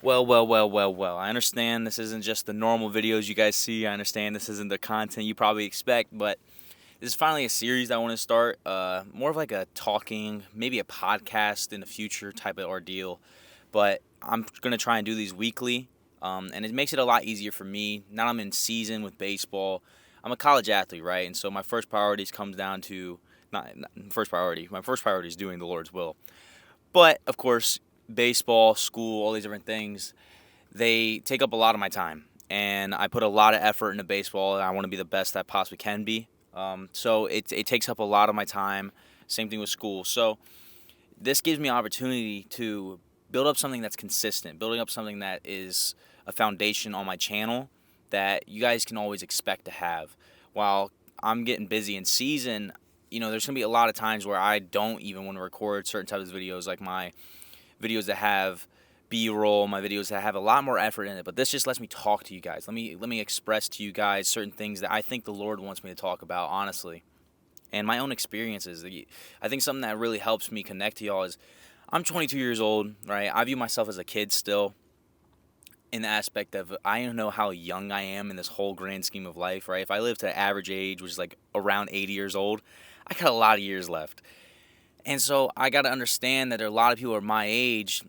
Well. I understand this isn't just the normal videos you guys see. I understand this isn't the content you probably expect, but this is finally a series I want to start. More of like a talking, maybe a podcast in the future type of ordeal. But I'm going to try and do these weekly, and it makes it a lot easier for me. Now I'm in season with baseball. I'm a college athlete, right? And so my first priorities comes down to not first priority. My first priority is doing the Lord's will. But of course, baseball, school, all these different things, they take up a lot of my time. And I put a lot of effort into baseball, and I want to be the best I possibly can be. So it takes up a lot of my time. Same thing with school. So this gives me opportunity to build up something that's consistent, building up something that is a foundation on my channel that you guys can always expect to have. While I'm getting busy in season, there's going to be a lot of times where I don't even want to record certain types of videos, like my videos that have B-roll, my videos that have a lot more effort in it. But this just lets me talk to you guys. Let me express to you guys certain things that I think the Lord wants me to talk about, honestly, and my own experiences. I think something that really helps me connect to y'all is I'm 22 years old, right? I view myself as a kid still, in the aspect of I don't know how young I am in this whole grand scheme of life, right? If I live to average age, which is like around 80 years old, I got a lot of years left. And so I got to understand that there are a lot of people who are my age,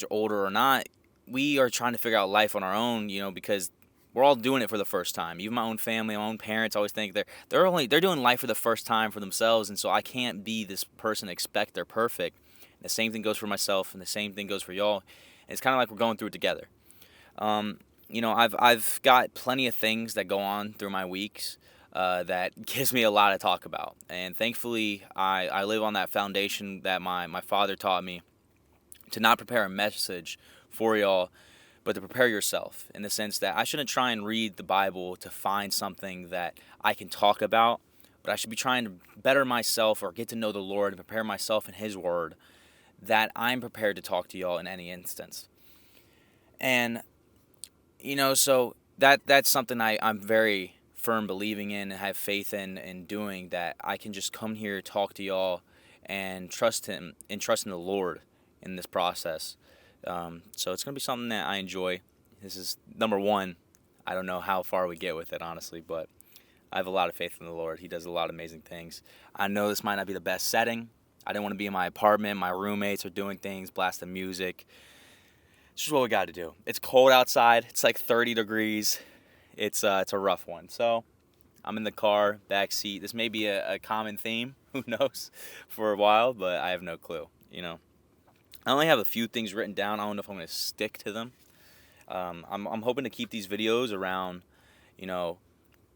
older or not. We are trying to figure out life on our own, because we're all doing it for the first time. Even my own family, my own parents always think they're doing life for the first time for themselves, and so I can't be this person and expect they're perfect. And the same thing goes for myself, and the same thing goes for y'all. And it's kind of like we're going through it together. I've got plenty of things that go on through my weeks that gives me a lot to talk about. And thankfully, I live on that foundation that my father taught me to not prepare a message for y'all, but to prepare yourself in the sense that I shouldn't try and read the Bible to find something that I can talk about, but I should be trying to better myself or get to know the Lord and prepare myself in His Word that I'm prepared to talk to y'all in any instance. And so that's something I'm very firm believing in and have faith in doing, that I can just come here, talk to y'all, and trust Him and trust in the Lord in this process. So it's going to be something that I enjoy. This is number one. I don't know how far we get with it, honestly, but I have a lot of faith in the Lord. He does a lot of amazing things. I know this might not be the best setting. I didn't want to be in my apartment. My roommates are doing things, blasting music. It's just what we got to do. It's cold outside. It's like 30 degrees. It's a rough one. So I'm in the car, back seat. This may be a common theme, who knows, for a while, but I have no clue. I only have a few things written down. I don't know if I'm going to stick to them. I'm hoping to keep these videos around,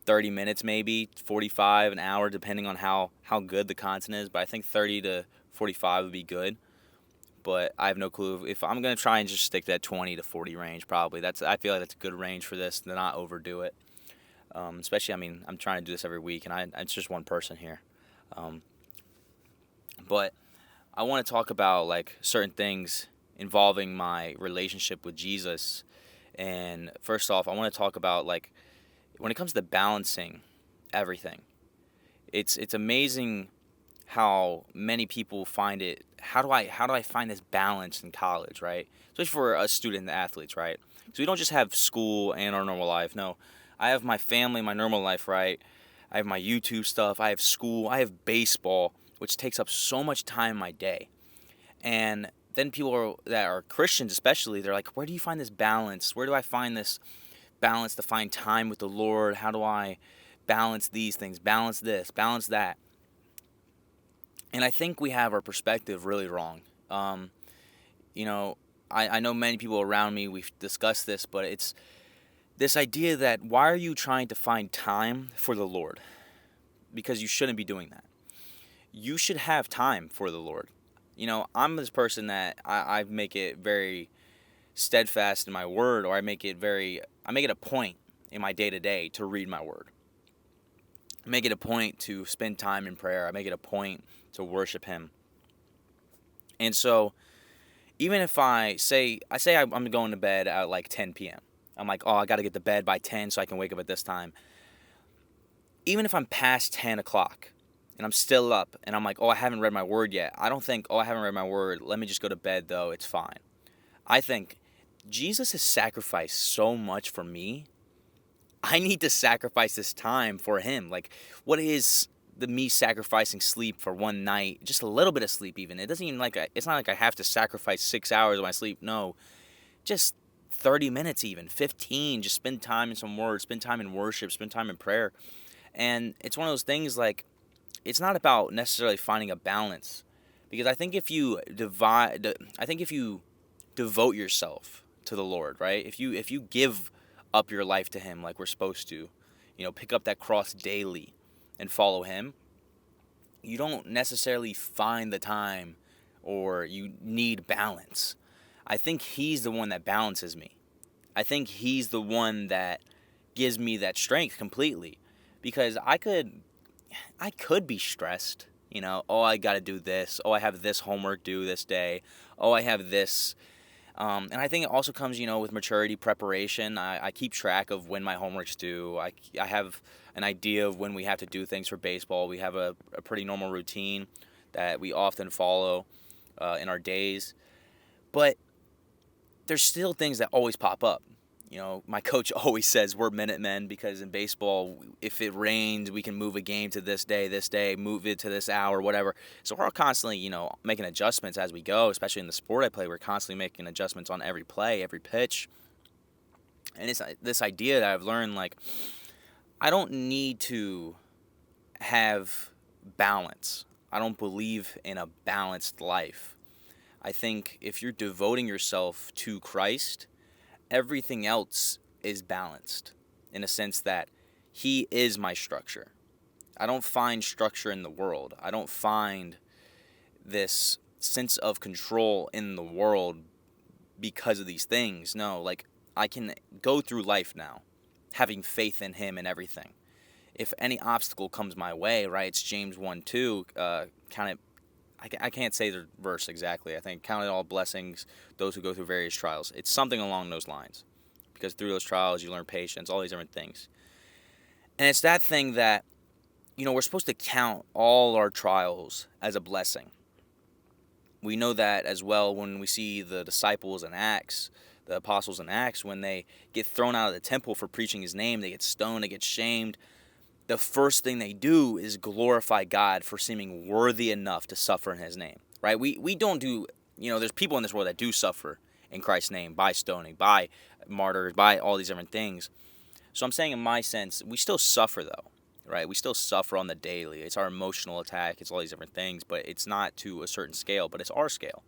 30 minutes maybe, 45, an hour, depending on how good the content is. But I think 30 to 45 would be good. But I have no clue if I'm going to try and just stick to that 20 to 40 range, probably. I feel like that's a good range for this, to not overdo it. Especially, I'm trying to do this every week, and it's just one person here. But I want to talk about, like, certain things involving my relationship with Jesus. And first off, I want to talk about, like, when it comes to balancing everything. It's amazing how many people find it. How do I find this balance in college, right? Especially for us student athletes, right? So we don't just have school and our normal life. No, I have my family, my normal life, right? I have my YouTube stuff. I have school. I have baseball, which takes up so much time in my day. And then that are Christians, especially, they're like, where do you find this balance? Where do I find this balance to find time with the Lord? How do I balance these things? Balance this, balance that. And I think we have our perspective really wrong. I know many people around me, we've discussed this, but it's this idea that why are you trying to find time for the Lord? Because you shouldn't be doing that. You should have time for the Lord. I'm this person that I make it very steadfast in my word, or I make it a point in my day-to-day to read my word. I make it a point to spend time in prayer. I make it a point to worship Him. And so, even if I say I'm going to bed at like 10 p.m. I'm like, I got to get to bed by 10 so I can wake up at this time. Even if I'm past 10 o'clock and I'm still up and I'm like, I haven't read my word yet. I don't think, I haven't read my word. Let me just go to bed though. It's fine. I think Jesus has sacrificed so much for me. I need to sacrifice this time for him. Like, what is the me sacrificing sleep for one night, just a little bit of sleep even? It doesn't even it's not like I have to sacrifice 6 hours of my sleep. No, just 30 minutes even, 15. Just spend time in some words, spend time in worship, spend time in prayer. And it's one of those things like, it's not about necessarily finding a balance. Because I think if you devote yourself to the Lord, right? If you give up your life to him like we're supposed to, pick up that cross daily and follow him, you don't necessarily find the time or you need balance. I think he's the one that balances me. I think he's the one that gives me that strength completely, because I could be stressed, oh, I got to do this. Oh, I have this homework due this day. Oh, I have this. And I think it also comes, with maturity, preparation. I keep track of when my homework's due. I have an idea of when we have to do things for baseball. We have a pretty normal routine that we often follow in our days. But there's still things that always pop up. My coach always says we're Minutemen because in baseball, if it rains, we can move a game to this day, move it to this hour, whatever. So we're constantly, making adjustments as we go, especially in the sport I play. We're constantly making adjustments on every play, every pitch. And it's this idea that I've learned, like, I don't need to have balance. I don't believe in a balanced life. I think if you're devoting yourself to Christ, everything else is balanced in a sense that he is my structure. I don't find structure in the world. I don't find this sense of control in the world because of these things. No, like, I can go through life now having faith in him and everything. If any obstacle comes my way, right, it's James 1:2, I can't say the verse exactly. I think count it all blessings, those who go through various trials. It's something along those lines. Because through those trials, you learn patience, all these different things. And it's that thing that, we're supposed to count all our trials as a blessing. We know that as well when we see the disciples in Acts, the apostles in Acts, when they get thrown out of the temple for preaching his name, they get stoned, they get shamed. The first thing they do is glorify God for seeming worthy enough to suffer in his name, right? We don't do, there's people in this world that do suffer in Christ's name by stoning, by martyrs, by all these different things. So I'm saying in my sense, we still suffer though, right? We still suffer on the daily. It's our emotional attack. It's all these different things, but it's not to a certain scale, but it's our scale.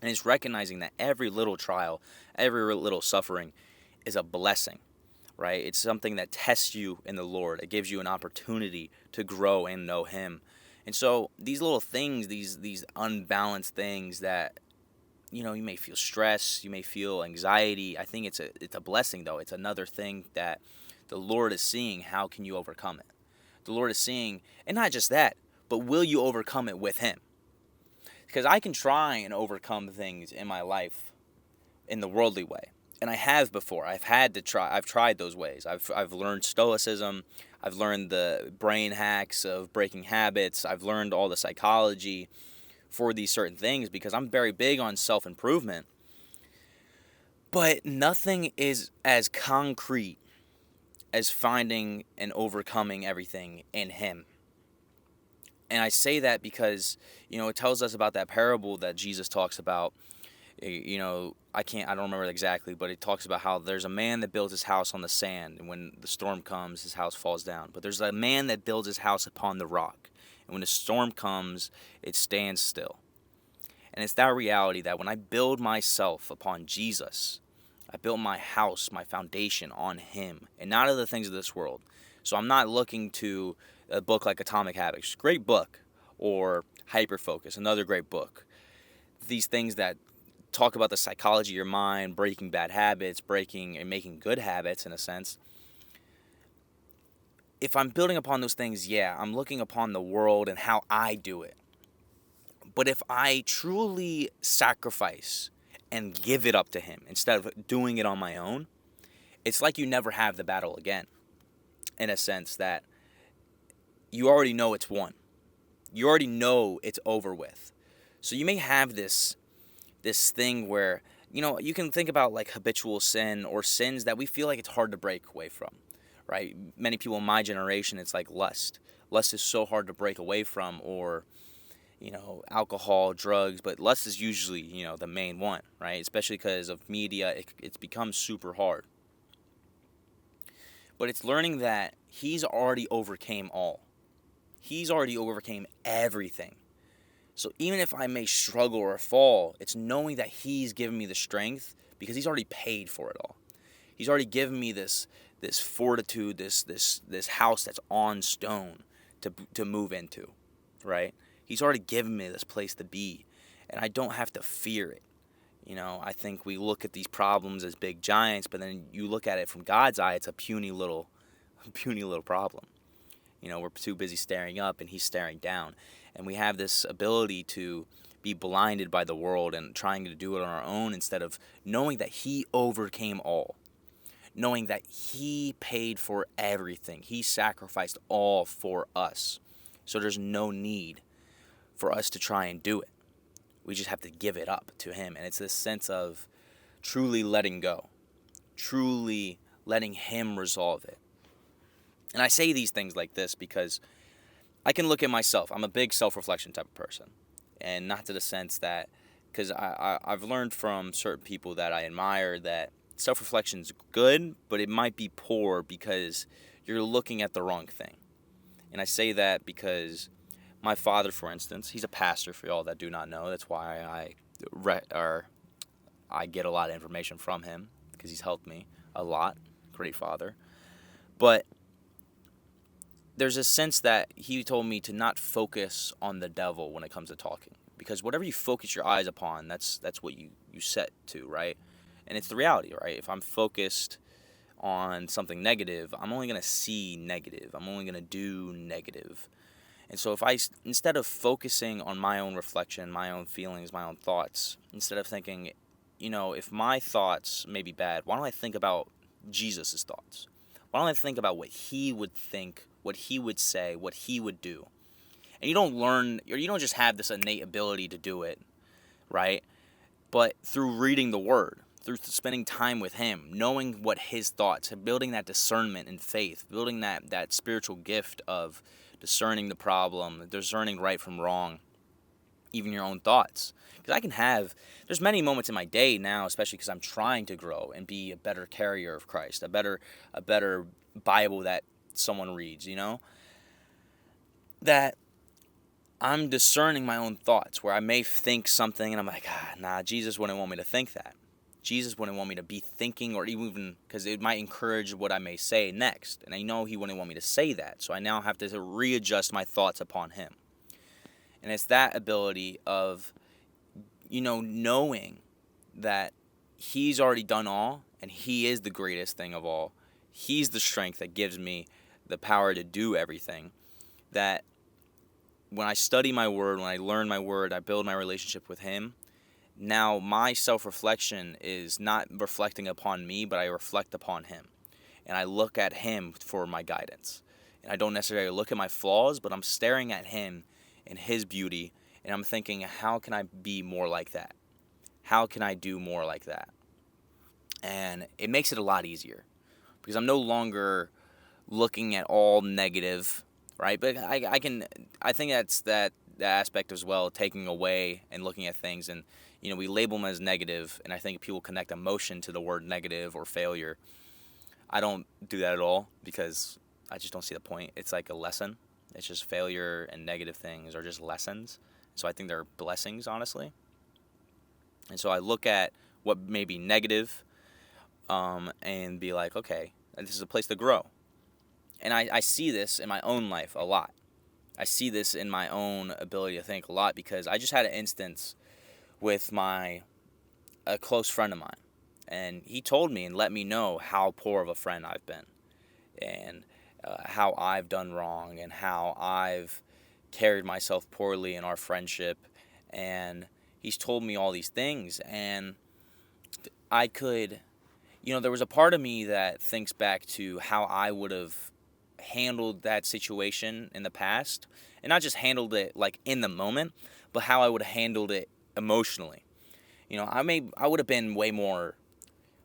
And it's recognizing that every little trial, every little suffering is a blessing. Right? It's something that tests you in the Lord. It gives you an opportunity to grow and know him. And so these little things, these unbalanced things that, you may feel stress, you may feel anxiety. I think it's a blessing though. It's another thing that the Lord is seeing. How can you overcome it? The Lord is seeing, and not just that, but will you overcome it with him? Because I can try and overcome things in my life in the worldly way. And I have before. I've tried those ways. I've learned stoicism. I've learned the brain hacks of breaking habits. I've learned all the psychology for these certain things because I'm very big on self-improvement. But nothing is as concrete as finding and overcoming everything in him. And I say that because, it tells us about that parable that Jesus talks about. I don't remember it exactly, but it talks about how there's a man that builds his house on the sand, and when the storm comes, his house falls down. But there's a man that builds his house upon the rock, and when the storm comes, it stands still. And it's that reality that when I build myself upon Jesus, I built my house, my foundation on him, and not of the things of this world. So I'm not looking to a book like Atomic Habits, great book, or Hyperfocus, another great book. These things that talk about the psychology of your mind, breaking bad habits, breaking and making good habits in a sense. If I'm building upon those things, yeah, I'm looking upon the world and how I do it. But if I truly sacrifice and give it up to him instead of doing it on my own, it's like you never have the battle again. In a sense that you already know it's won. You already know it's over with. So you may have this thing where You can think about like habitual sin or sins that we feel like it's hard to break away from, right? Many people in my generation, it's like lust. Lust is so hard to break away from, or alcohol, drugs, but lust is usually, the main one, right? Especially because of media, it's become super hard. But it's learning that he's already overcame all. He's already overcame everything. So even if I may struggle or fall, it's knowing that he's given me the strength because he's already paid for it all. He's already given me this fortitude, this house that's on stone to move into, right? He's already given me this place to be, and I don't have to fear it. I think we look at these problems as big giants, but then you look at it from God's eye, it's a puny little problem. We're too busy staring up and he's staring down. And we have this ability to be blinded by the world and trying to do it on our own instead of knowing that he overcame all. Knowing that he paid for everything. He sacrificed all for us. So there's no need for us to try and do it. We just have to give it up to him. And it's this sense of truly letting go. Truly letting him resolve it. And I say these things like this because I can look at myself. I'm a big self-reflection type of person. And not to the sense that, because I've learned from certain people that I admire that self-reflection is good, but it might be poor because you're looking at the wrong thing. And I say that because my father, for instance, he's a pastor for y'all that do not know. That's why I get a lot of information from him because he's helped me a lot. Great father. But there's a sense that he told me to not focus on the devil when it comes to talking. Because whatever you focus your eyes upon, that's what you set to, right? And it's the reality, right? If I'm focused on something negative, I'm only going to see negative. I'm only going to do negative. And so instead of focusing on my own reflection, my own feelings, my own thoughts, instead of thinking, if my thoughts may be bad, why don't I think about Jesus' thoughts? Why don't I think about what he would think, what he would say, what he would do? And you don't just have this innate ability to do it, right? But through reading the Word, through spending time with him, knowing what his thoughts, building that discernment and faith, building that spiritual gift of discerning the problem, discerning right from wrong, even your own thoughts. Because there's many moments in my day now, especially because I'm trying to grow and be a better carrier of Christ, a better Bible that someone reads, that I'm discerning my own thoughts where I may think something and I'm like, nah, Jesus wouldn't want me to think that. Jesus wouldn't want me to be thinking, or even because it might encourage what I may say next. And I know he wouldn't want me to say that. So I now have to readjust my thoughts upon him. And it's that ability of, knowing that he's already done all and he is the greatest thing of all. He's the strength that gives me the power to do everything. That when I study my word, when I learn my word, I build my relationship with him. Now my self-reflection is not reflecting upon me, but I reflect upon him. And I look at him for my guidance. And I don't necessarily look at my flaws, but I'm staring at him and his beauty, and I'm thinking, how can I be more like that? How can I do more like that? And it makes it a lot easier because I'm no longer looking at all negative, right? But I think that's that aspect as well, taking away and looking at things, and we label them as negative, and I think people connect emotion to the word negative or failure. I don't do that at all because I just don't see the point. It's like a lesson. It's just failure and negative things are just lessons. So I think they're blessings, honestly. And so I look at what may be negative and be like, okay, this is a place to grow. And I see this in my own life a lot. I see this in my own ability to think a lot because I just had an instance with a close friend of mine. And he told me and let me know how poor of a friend I've been. And how I've done wrong and how I've carried myself poorly in our friendship. And he's told me all these things. And I could, there was a part of me that thinks back to how I would have handled that situation in the past. And not just handled it like in the moment, but how I would have handled it emotionally. I would have been way more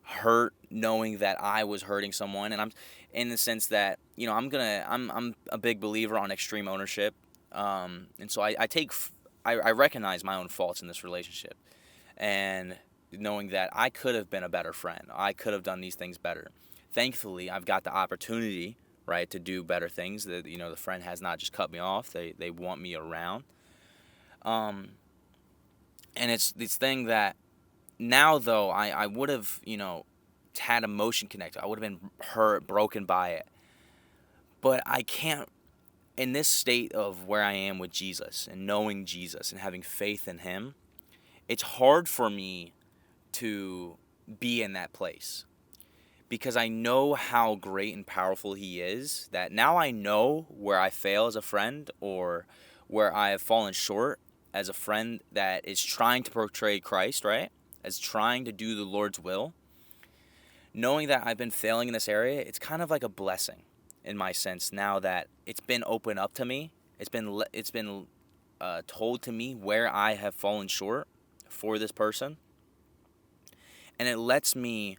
hurt knowing that I was hurting someone, and I'm in the sense that I'm a big believer on extreme ownership, and so I recognize my own faults in this relationship, and knowing that I could have been a better friend, I could have done these things better. Thankfully, I've got the opportunity, right, to do better things. That the friend has not just cut me off; they want me around, and it's this thing that now though I would have had emotion connected. I would have been hurt, broken by it. But I can't, in this state of where I am with Jesus and knowing Jesus and having faith in Him, it's hard for me to be in that place because I know how great and powerful He is, that now I know where I fail as a friend or where I have fallen short as a friend that is trying to portray Christ, right? As trying to do the Lord's will. Knowing that I've been failing in this area, it's kind of like a blessing in my sense now that it's been opened up to me. It's been told to me where I have fallen short for this person. And it lets me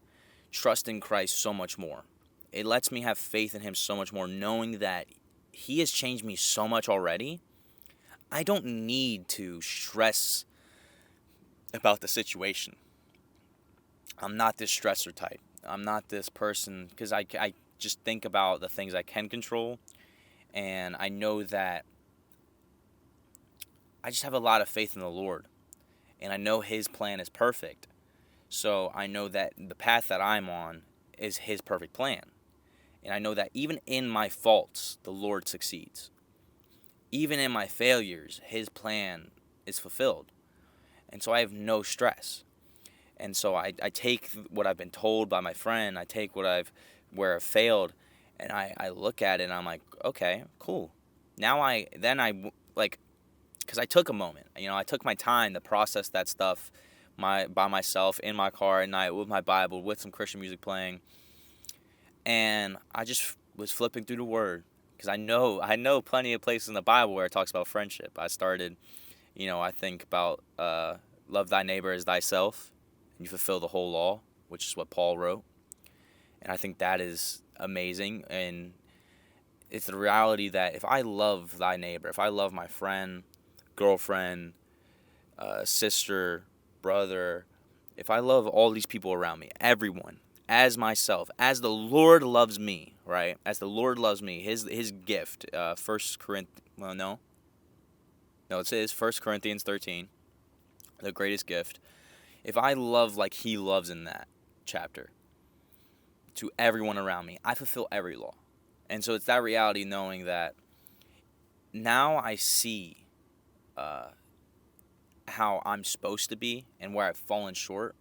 trust in Christ so much more. It lets me have faith in Him so much more, knowing that He has changed me so much already. I don't need to stress about the situation. I'm not this stressor type. I'm not this person because I just think about the things I can control, and I know that I just have a lot of faith in the Lord, and I know His plan is perfect. So I know that the path that I'm on is His perfect plan. And I know that even in my faults, the Lord succeeds. Even in my failures, His plan is fulfilled. And so I have no stress. And so I take what I've been told by my friend, I take where I've failed, and I look at it and I'm like, okay, cool. Now because I took a moment, I took my time to process that stuff by myself in my car at night with my Bible, with some Christian music playing, and I just was flipping through the Word because I know plenty of places in the Bible where it talks about friendship. I started, I think about love thy neighbor as thyself. You fulfill the whole law, which is what Paul wrote. And I think that is amazing. And it's the reality that if I love thy neighbor, if I love my friend, girlfriend, sister, brother, if I love all these people around me, everyone, as myself, as the Lord loves me, right? As the Lord loves me, his gift, 1 Corinthians 13, the greatest gift. If I love like He loves in that chapter to everyone around me, I fulfill every law. And so it's that reality knowing that now I see how I'm supposed to be and where I've fallen short.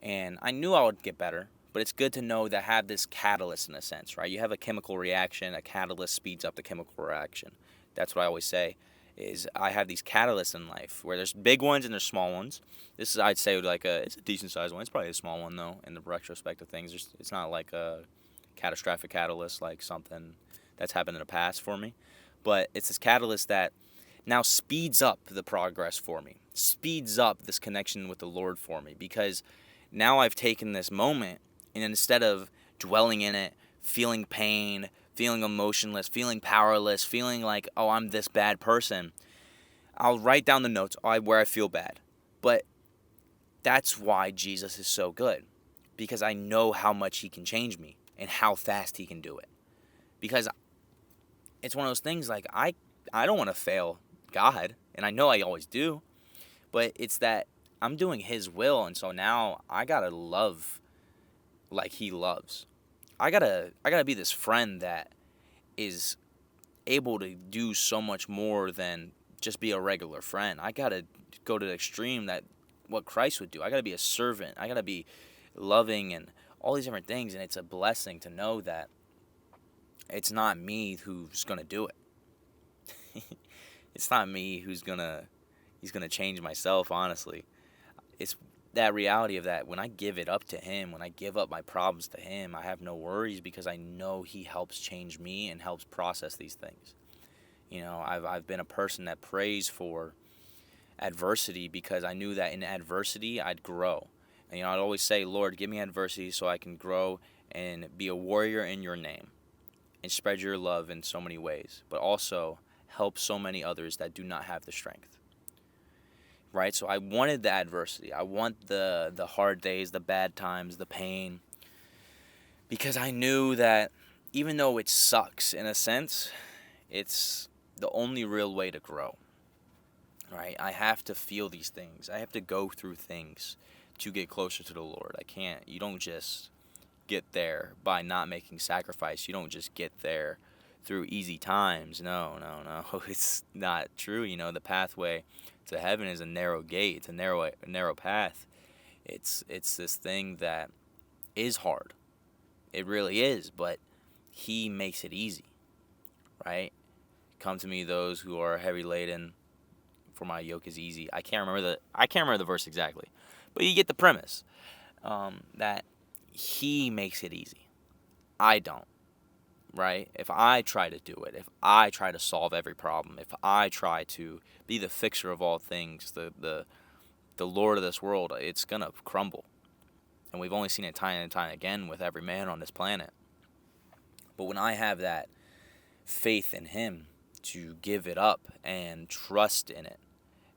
And I knew I would get better, but it's good to know that I have this catalyst in a sense, right? You have a chemical reaction, a catalyst speeds up the chemical reaction. That's what I always say. Is I have these catalysts in life where there's big ones and there's small ones. This is, I'd say, it's a decent sized one. It's probably a small one though in the retrospect of things. It's not like a catastrophic catalyst like something that's happened in the past for me, but it's this catalyst that now speeds up the progress for me, speeds up this connection with the Lord for me, because now I've taken this moment and instead of dwelling in it, feeling pain, feeling emotionless, feeling powerless, feeling like, oh, I'm this bad person, I'll write down the notes where I feel bad. But that's why Jesus is so good, because I know how much He can change me and how fast He can do it. Because it's one of those things like I don't want to fail God, and I know I always do, but it's that I'm doing His will, and so now I gotta love like He loves. I gotta be this friend that is able to do so much more than just be a regular friend. I gotta go to the extreme that what Christ would do. I gotta be a servant. I gotta be loving and all these different things. And it's a blessing to know that it's not me who's gonna do it. It's not me he's gonna change myself. Honestly, it's that reality of that when I give it up to Him, when I give up my problems to Him, I have no worries because I know He helps change me and helps process these things. I've been a person that prays for adversity because I knew that in adversity I'd grow. And I'd always say, Lord, give me adversity so I can grow and be a warrior in your name and spread your love in so many ways, but also help so many others that do not have the strength. Right? So I wanted the adversity. I want the hard days, the bad times, the pain, because I knew that even though it sucks in a sense, it's the only real way to grow. Right? I have to feel these things. I have to go through things to get closer to the Lord. You don't just get there by not making sacrifice. You don't just get there through easy times. No. It's not true. The pathway to heaven is a narrow gate. It's a narrow path. It's this thing that is hard. It really is, but he makes it easy, right? Come to me, those who are heavy laden, for my yoke is easy. I can't remember the verse exactly, but you get the premise. That he makes it easy. I don't, right? If I try to do it, if I try to solve every problem, if I try to be the fixer of all things, the Lord of this world, it's gonna crumble. And we've only seen it time and time again with every man on this planet. But when I have that faith in him to give it up and trust in it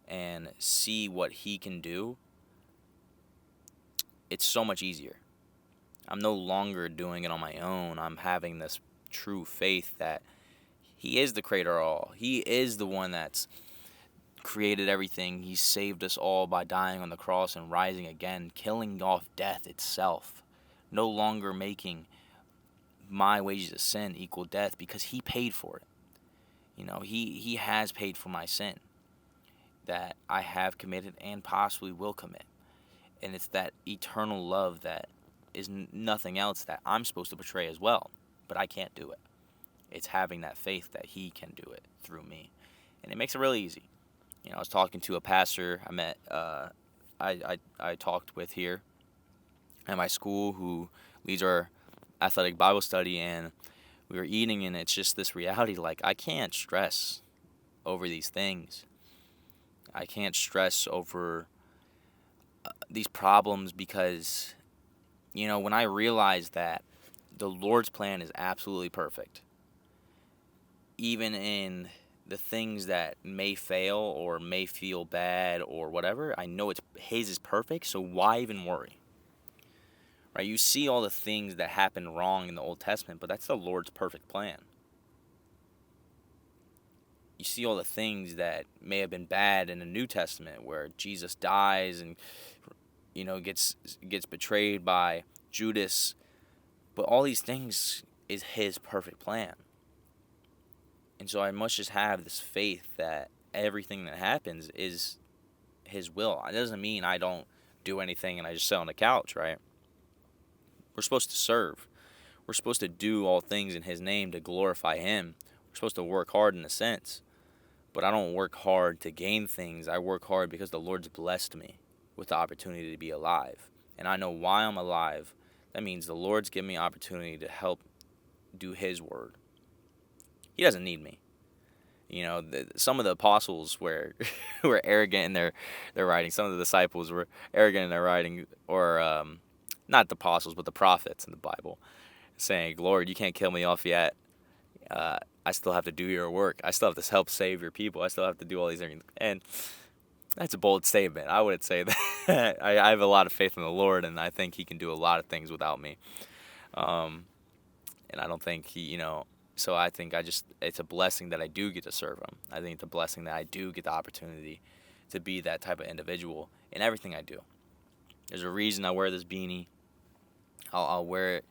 and see what he can do, it's so much easier. I'm no longer doing it on my own. I'm having this true faith that he is the creator of all. He is the one that's created everything. He saved us all by dying on the cross and rising again, killing off death itself. No longer making my wages of sin equal death because he paid for it. He has paid for my sin that I have committed and possibly will commit. And it's that eternal love that is nothing else that I'm supposed to portray as well, but I can't do it. It's having that faith that he can do it through me, and it makes it really easy. I was talking to a pastor I talked with here at my school who leads our athletic Bible study, and we were eating, and it's just this reality, like, I can't stress over these things. I can't stress over these problems because, when I realize that the Lord's plan is absolutely perfect, even in the things that may fail or may feel bad or whatever, I know his is perfect, so why even worry? Right? You see all the things that happen wrong in the Old Testament, but that's the Lord's perfect plan. You see all the things that may have been bad in the New Testament, where Jesus dies and gets betrayed by Judas, but all these things is his perfect plan. And so I must just have this faith that everything that happens is his will. It doesn't mean I don't do anything and I just sit on the couch, right? We're supposed to serve. We're supposed to do all things in his name to glorify him. We're supposed to work hard in a sense. But I don't work hard to gain things. I work hard because the Lord's blessed me with the opportunity to be alive. And I know why I'm alive. That means the Lord's given me opportunity to help do his word. He doesn't need me. Some of the apostles were arrogant in their writing. Some of the disciples were arrogant in their writing, or not the apostles, but the prophets in the Bible, saying, Lord, you can't kill me off yet. I still have to do your work. I still have to help save your people. I still have to do all these things. And that's a bold statement. I wouldn't say that. I have a lot of faith in the Lord, and I think he can do a lot of things without me. And I don't think so I think it's a blessing that I do get to serve him. I think it's a blessing that I do get the opportunity to be that type of individual in everything I do. There's a reason I wear this beanie. I'll wear it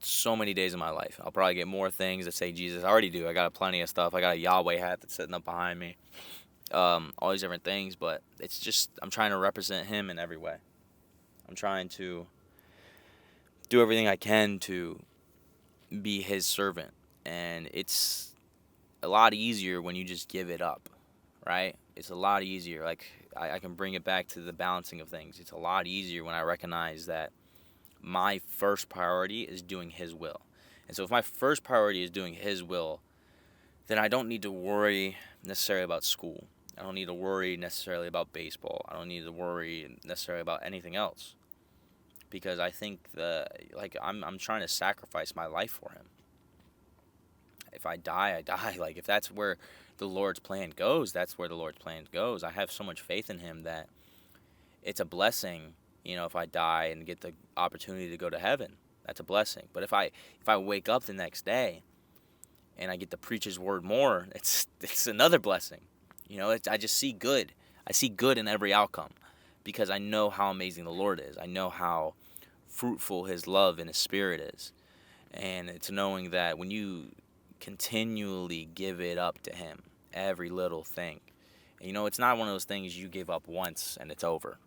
so many days of my life. I'll probably get more things that say Jesus. I already do. I got plenty of stuff. I got a Yahweh hat that's sitting up behind me. All these different things, but it's just I'm trying to represent him in every way. I'm trying to do everything I can to be his servant, and it's a lot easier when you just give it up, right? It's a lot easier. Like, I can bring it back to the balancing of things. It's a lot easier when I recognize that my first priority is doing his will. And so if my first priority is doing his will, then I don't need to worry necessarily about school. I don't need to worry necessarily about baseball. I don't need to worry necessarily about anything else, because I think I'm trying to sacrifice my life for him. If I die, I die. Like, if that's where the Lord's plan goes, that's where the Lord's plan goes. I have so much faith in him that it's a blessing, if I die and get the opportunity to go to heaven. That's a blessing. But if I wake up the next day and I get to preach his word more, it's another blessing. I just see good. I see good in every outcome, because I know how amazing the Lord is. I know how fruitful his love and his spirit is. And it's knowing that when you continually give it up to him, every little thing, it's not one of those things you give up once and it's over.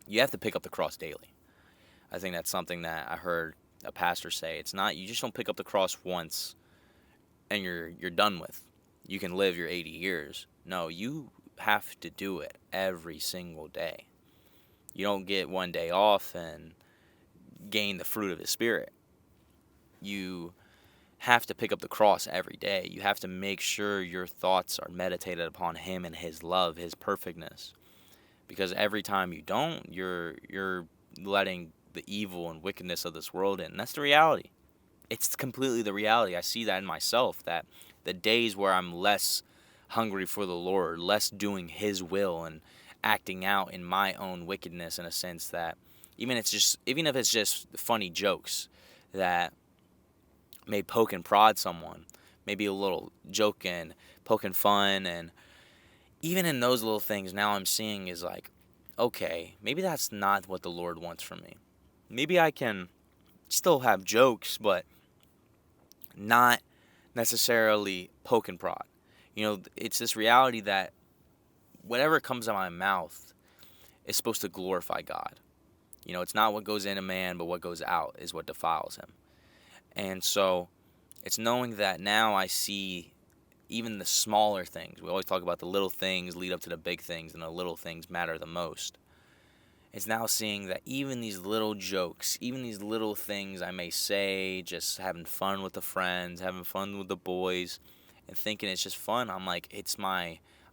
You have to pick up the cross daily. I think that's something that I heard a pastor say. It's not, you just don't pick up the cross once and you're done with. You can live your 80 years. No, you have to do it every single day. You don't get one day off and gain the fruit of his spirit. You have to pick up the cross every day. You have to make sure your thoughts are meditated upon him and his love, his perfectness. Because every time you don't, you're letting the evil and wickedness of this world in. And that's the reality. It's completely the reality. I see that in myself, that the days where I'm less hungry for the Lord, less doing his will and acting out in my own wickedness, in a sense that even if it's just funny jokes that may poke and prod someone, maybe a little joke and poking fun, and even in those little things, now I'm seeing is like, okay, maybe that's not what the Lord wants from me. Maybe I can still have jokes, but not necessarily poke and prod. It's this reality that whatever comes out of my mouth is supposed to glorify God. It's not what goes in a man, but what goes out is what defiles him. And so it's knowing that now I see even the smaller things. We always talk about the little things lead up to the big things, and the little things matter the most. It's now seeing that even these little jokes, even these little things I may say, just having fun with the friends, having fun with the boys, and thinking it's just fun. I'm like,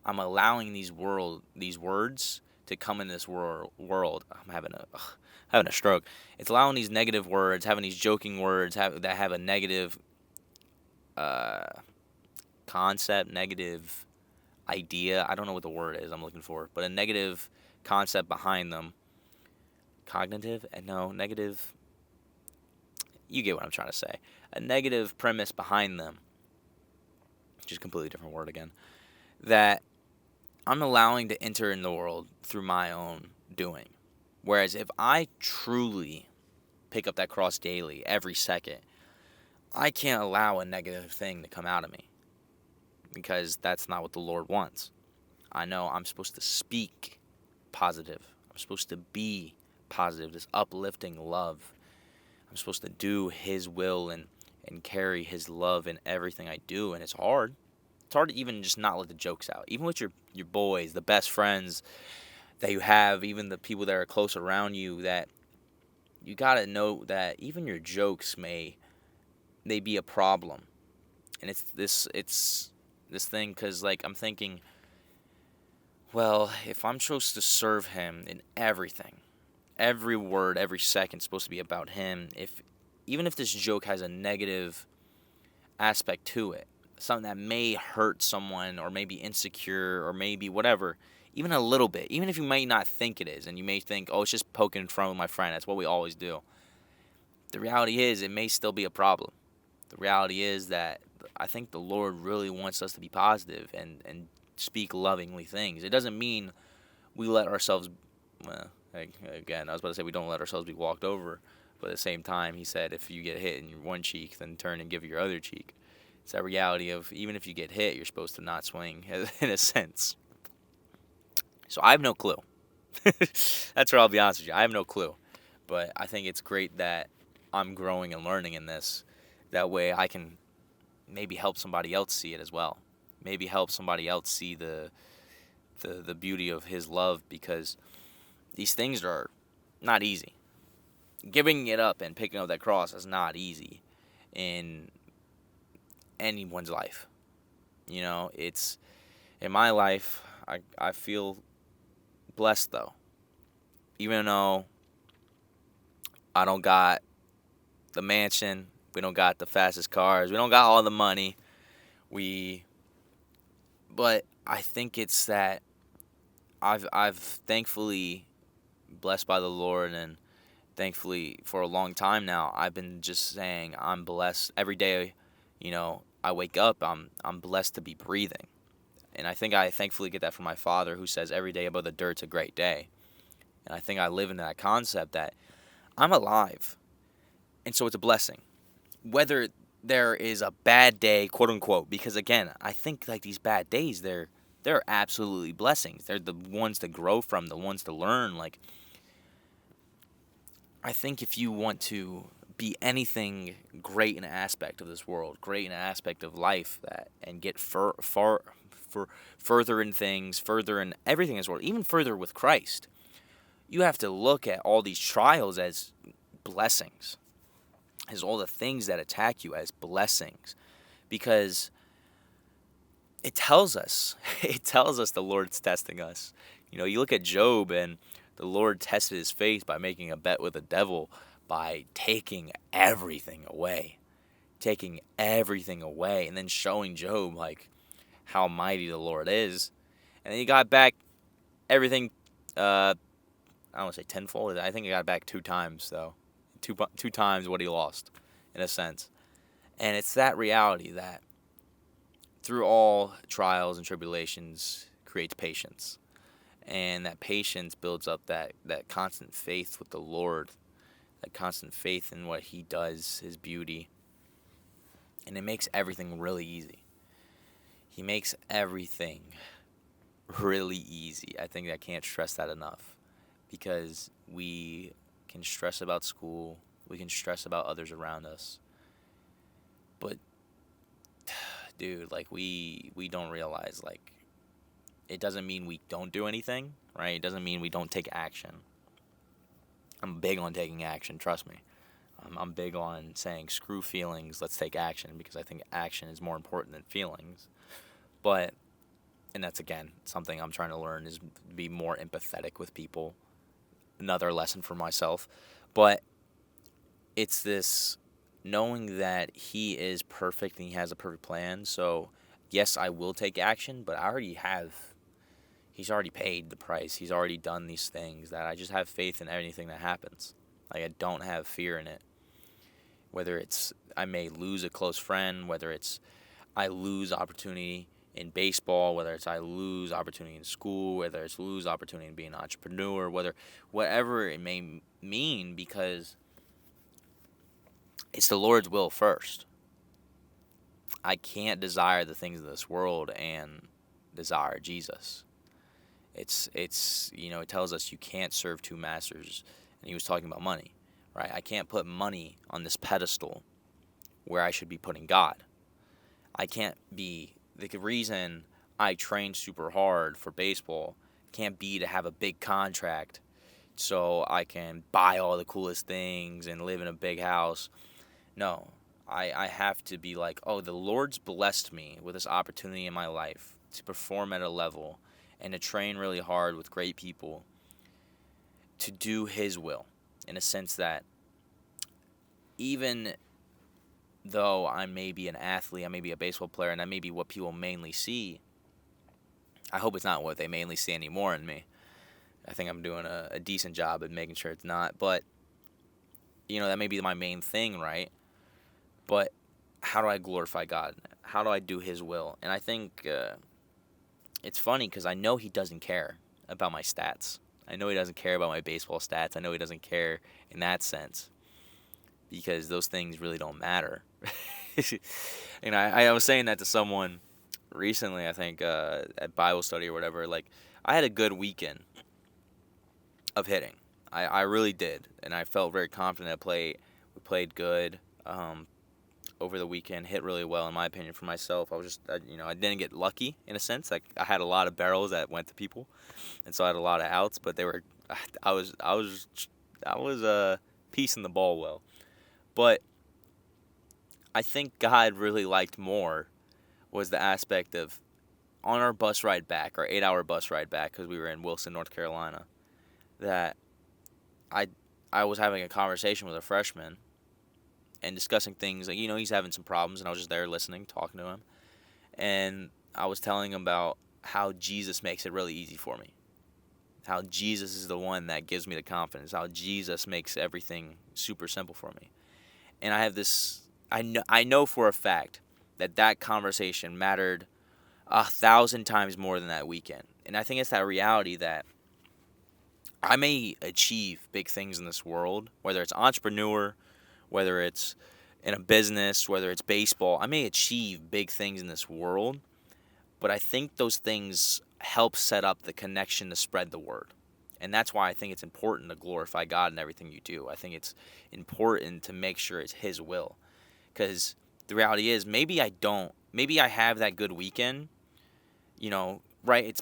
I'm allowing these words to come in this world. I'm having a stroke. It's allowing these negative words, having these joking words that have a negative concept, negative idea. I don't know what the word is I'm looking for, but a negative concept behind them. Cognitive? No, negative. You get what I'm trying to say. A negative premise behind them, which is a completely different word again, that I'm allowing to enter in the world through my own doing. Whereas if I truly pick up that cross daily, every second, I can't allow a negative thing to come out of me, because that's not what the Lord wants. I know I'm supposed to speak positive. I'm supposed to be positive, this uplifting love. I'm supposed to do his will and carry his love in everything I do, and it's hard. It's hard to even just not let the jokes out. Even with your boys, the best friends that you have, even the people that are close around you, that you gotta know that even your jokes may be a problem. And it's this thing, because like I'm thinking, well, if I'm supposed to serve him in everything, every word, every second is supposed to be about him, even if this joke has a negative aspect to it, something that may hurt someone, or maybe insecure, or maybe whatever, even a little bit, even if you may not think it is, and you may think, oh, it's just poking fun with my friend, that's what we always do. The reality is, it may still be a problem. The reality is that I think the Lord really wants us to be positive and speak lovingly things. It doesn't mean we let ourselves, again, I was about to say we don't let ourselves be walked over, but at the same time, he said if you get hit in your one cheek, then turn and give your other cheek. It's that reality of, even if you get hit, you're supposed to not swing, in a sense. So I have no clue. That's where I'll be honest with you. I have no clue. But I think it's great that I'm growing and learning in this. That way I can maybe help somebody else see it as well. Maybe help somebody else see the beauty of his love, because these things are not easy. Giving it up and picking up that cross is not easy in anyone's life. It's In my life, I feel blessed though. Even though I don't got the mansion, we don't got the fastest cars, we don't got all the money. We but I think it's that I've thankfully blessed by the Lord, and thankfully for a long time now I've been just saying I'm blessed every day. I wake up, I'm blessed to be breathing. And I think I thankfully get that from my father, who says every day above the dirt's a great day. And I think I live in that concept that I'm alive. And so it's a blessing. Whether there is a bad day, quote unquote, because again, I think like these bad days, they're absolutely blessings. They're the ones to grow from, the ones to learn. Like, I think if you want to be anything great in an aspect of this world, great in an aspect of life, that and get further in things, further in everything in this world, even further with Christ, you have to look at all these trials as blessings, as all the things that attack you as blessings, because it tells us, it tells us the Lord's testing us. You look at Job, and the Lord tested his faith by making a bet with the devil, by taking everything away, and then showing Job like how mighty the Lord is. And then he got back everything. I don't want to say tenfold. I think he got it back 2 times though, two times what he lost, in a sense. And it's that reality that through all trials and tribulations creates patience. And that patience builds up that constant faith with the Lord, that constant faith in what he does, his beauty. And it makes everything really easy. He makes everything really easy. I think I can't stress that enough, because we can stress about school, we can stress about others around us. But dude, like we don't realize, like, it doesn't mean we don't do anything, right? It doesn't mean we don't take action. I'm big on taking action, trust me. I'm big on saying screw feelings, let's take action, because I think action is more important than feelings. But, and that's again something I'm trying to learn, is be more empathetic with people. Another lesson for myself. But it's this knowing that he is perfect and he has a perfect plan. So yes, I will take action, but he's already paid the price. He's already done these things, that I just have faith in anything that happens. Like, I don't have fear in it. Whether it's I may lose a close friend, whether it's I lose opportunity in baseball, whether it's I lose opportunity in school, whether it's lose opportunity in being an entrepreneur, whatever it may mean, because it's the Lord's will first. I can't desire the things of this world and desire Jesus. It tells us you can't serve two masters, and he was talking about money, right? I can't put money on this pedestal where I should be putting God. I can't be the reason I train super hard for baseball can't be to have a big contract so I can buy all the coolest things and live in a big house. No, I have to be like, oh, the Lord's blessed me with this opportunity in my life to perform at a level and to train really hard with great people to do his will, in a sense that even though I may be an athlete, I may be a baseball player, and I may be what people mainly see, I hope it's not what they mainly see anymore in me. I think I'm doing a decent job at making sure it's not, but that may be my main thing, right? But how do I glorify God? How do I do his will? And I think it's funny, because I know he doesn't care about my stats. I know he doesn't care about my baseball stats. I know he doesn't care in that sense, because those things really don't matter. I was saying that to someone recently, I think, at Bible study or whatever. Like, I had a good weekend of hitting. I really did, and I felt very confident. We played good over the weekend, hit really well, in my opinion, for myself. I didn't get lucky, in a sense. Like, I had a lot of barrels that went to people, and so I had a lot of outs. But I was piecing the ball well. But I think God really liked more was the aspect of on our bus ride back, our 8-hour bus ride back, because we were in Wilson, North Carolina, that I I was having a conversation with a freshman and discussing things like, he's having some problems, and I was just there listening, talking to him, and I was telling him about how Jesus makes it really easy for me, how Jesus is the one that gives me the confidence, how Jesus makes everything super simple for me. And I have this, I know for a fact that conversation mattered 1,000 times more than that weekend. And I think it's that reality that I may achieve big things in this world, whether it's entrepreneur, whether it's in a business, whether it's baseball. I may achieve big things in this world, but I think those things help set up the connection to spread the word. And that's why I think it's important to glorify God in everything you do. I think it's important to make sure it's His will. Because the reality is, maybe I don't. Maybe I have that good weekend, right?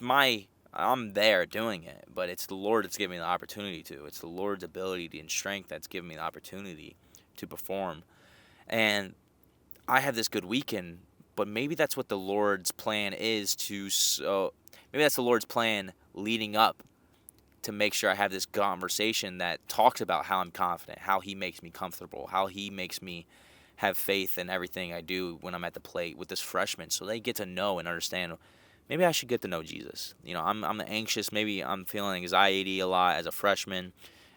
I'm there doing it, but it's the Lord that's giving me the opportunity to. It's the Lord's ability and strength that's giving me the opportunity to perform. And I have this good weekend, but maybe that's what the Lord's plan is maybe that's the Lord's plan leading up to make sure I have this conversation that talks about how I'm confident, how He makes me comfortable, how He makes me have faith in everything I do when I'm at the plate with this freshman, so they get to know and understand. Maybe I should get to know Jesus. I'm anxious. Maybe I'm feeling anxiety a lot as a freshman.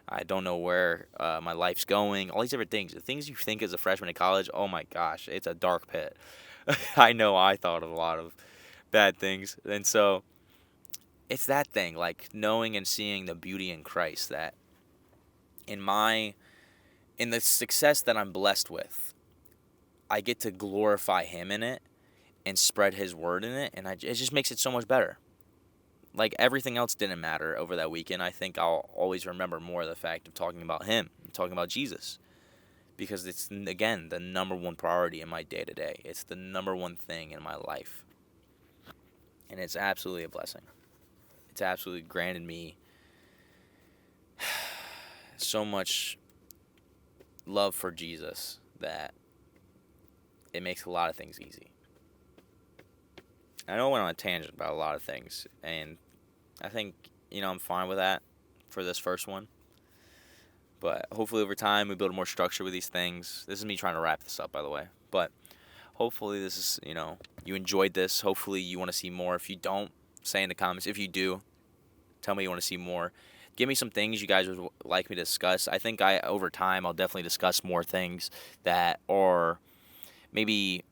I don't know where my life's going. All these different things. The things you think as a freshman in college, oh my gosh, it's a dark pit. I know I thought of a lot of bad things. And so it's that thing, like knowing and seeing the beauty in Christ, that in the success that I'm blessed with, I get to glorify Him in it and spread His word in it, and it just makes it so much better. Like, everything else didn't matter over that weekend. I think I'll always remember more the fact of talking about Him, talking about Jesus, because it's, again, the number one priority in my day-to-day. It's the number one thing in my life, and it's absolutely a blessing. It's absolutely granted me so much love for Jesus that it makes a lot of things easy. I know I went on a tangent about a lot of things, and I think, I'm fine with that for this first one. But hopefully over time we build more structure with these things. This is me trying to wrap this up, by the way. But hopefully this is, you enjoyed this. Hopefully you want to see more. If you don't, say in the comments. If you do, tell me you want to see more. Give me some things you guys would like me to discuss. I think over time, I'll definitely discuss more things that are maybe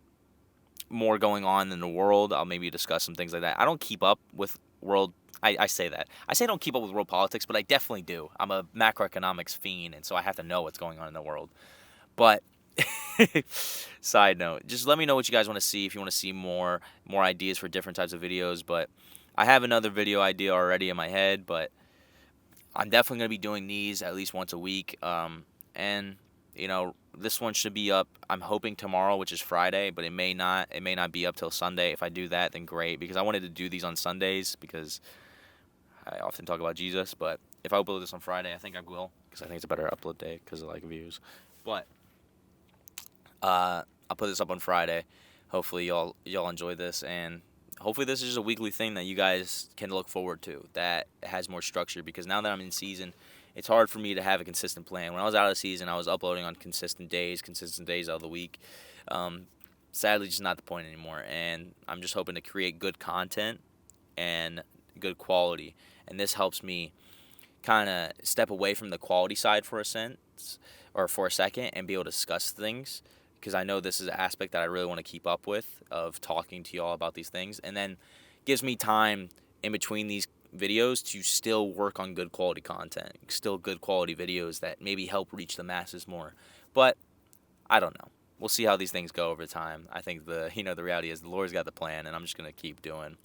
more going on in the world. I'll maybe discuss some things like that. I don't keep up with world. I say that. I say I don't keep up with world politics, but I definitely do. I'm a macroeconomics fiend, and so I have to know what's going on in the world. But side note, just let me know what you guys want to see. If you want to see more ideas for different types of videos. But I have another video idea already in my head, but I'm definitely going to be doing these at least once a week. And this one should be up, I'm hoping tomorrow, which is Friday, but it may not be up till Sunday. If I do that, then great, because I wanted to do these on Sundays because I often talk about Jesus. But if I upload this on Friday, I think I will, because I think it's a better upload day because I like views. But I'll put this up on Friday. Hopefully y'all enjoy this, and hopefully this is just a weekly thing that you guys can look forward to, that has more structure, because now that I'm in season, it's hard for me to have a consistent plan. When I was out of the season, I was uploading on consistent days of the week. Sadly, just not the point anymore. And I'm just hoping to create good content and good quality. And this helps me kind of step away from the quality side for a second and be able to discuss things, because I know this is an aspect that I really want to keep up with, of talking to y'all about these things. And then gives me time in between these videos to still work on good quality content, still good quality videos that maybe help reach the masses more. But I don't know. We'll see how these things go over time. I think the reality is the Lord's got the plan, and I'm just going to keep doing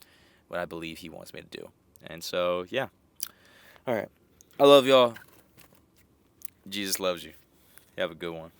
what I believe He wants me to do. And so, yeah. All right. I love y'all. Jesus loves you. You have a good one.